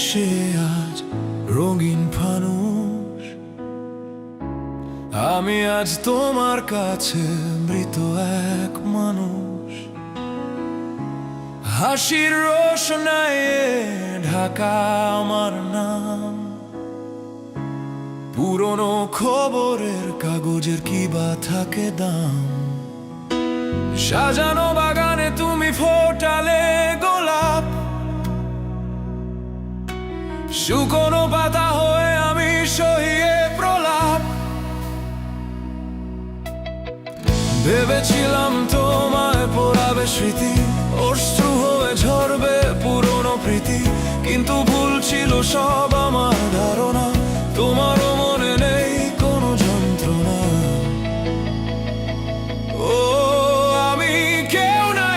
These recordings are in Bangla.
সে আজ রঙিন ফানুষ। আমি আজ তোমার কাছে মৃত এক মানুষ। হাসির রোশনায়ে ঢাকা আমার নাম, পুরনো খবরের কাগজের কি বা থাকে দাম। সাজানো বাগানে তুমি ফোটালে গোলাপ, শুকনো পাতা হয়ে আমি সহিয়ে প্রলাপ। ভেবেছিলাম তোমায় পোড়াবে স্মৃতি, অশ্রু হয়ে ঝরবে পুরনো প্রীতি, কিন্তু ভুল ছিল সব আমার ধারণা। তোমারও মনে নেই কোনো যন্ত্রণা। ও আমি কেউ না,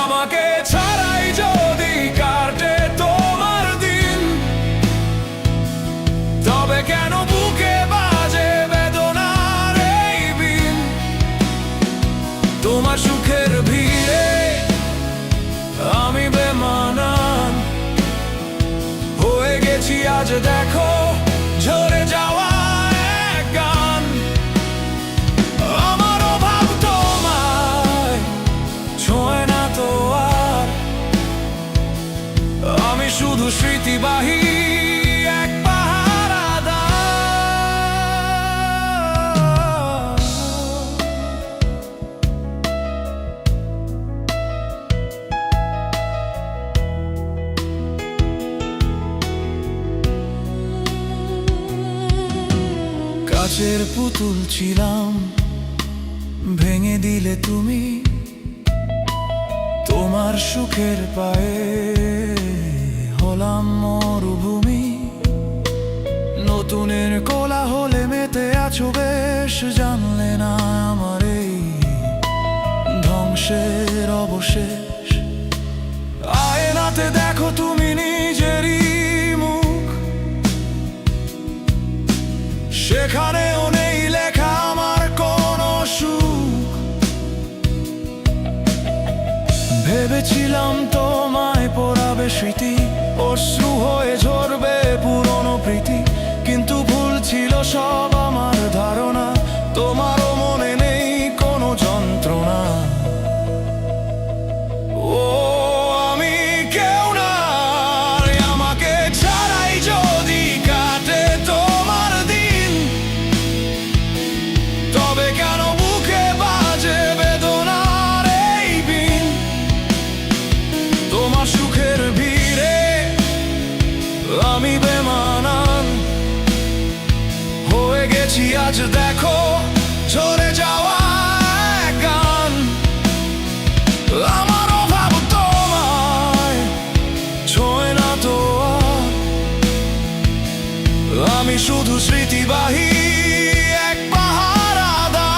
আমাকে ছাড়াই যদি কাটে তোমার দিন, তবে কেন বুকে বাজে বেদনার এই বিন। তোমার সুখের ভিড়ে আমি বেমানান হয়ে গেছি আজ, দেখো ঝরে যাওয়া এক গান। আমার অভাব তোমায় ছোঁয় না তো আর, আমি শুধু স্মৃতিবাহী এক পাহারাদার। কাচের পুতুল ছিলাম, ভেঙে দিলে তুমি। তোমার সুখের পায়ে হলাম মরুভূমি। নতুনের কোলাহলে মেতে আছো বেশ, জানলে না আমার এই ধ্বংসের অবশেষ। আয়নাতে দেখো তুমি নিজেরই মুখ, সেখানেও নেই লেখা আমার কোনো সুখ। ভেবেছিলাম তোমায় পোড়াবে স্মৃতি, অশ্রু হয়ে ঝরবে পুরনো প্রীতি, কিন্তু ভুল ছিল সব আমার ধারণা। তোমারও মনে নেই কোনো যন্ত্রণা। ও আমি কেউ না, আমাকে ছাড়াই যদি কাটে তোমার দিন, তবে কেন বুকে বাজে বেদনার এই বিন। তোমার সুখের ভিড়ে আমি বেমানান হয়ে গেছি আজ, দেখো ঝরে যাওয়া এক গান। আমার অভাব তোমায় ছোঁয় না তো আর, আমি শুধু স্মৃতিবাহী এক পাহারাদার।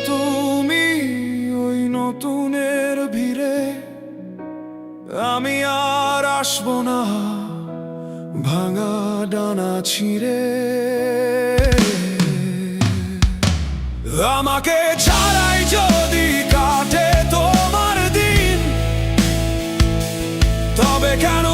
তুমি ওই নতুনের ভিড়ে, আমি আর আসবো না ভাঙা ডানা ছিঁড়ে। আমাকে ছাড়াই যদি কাটে তোমার দিন, তবে কেন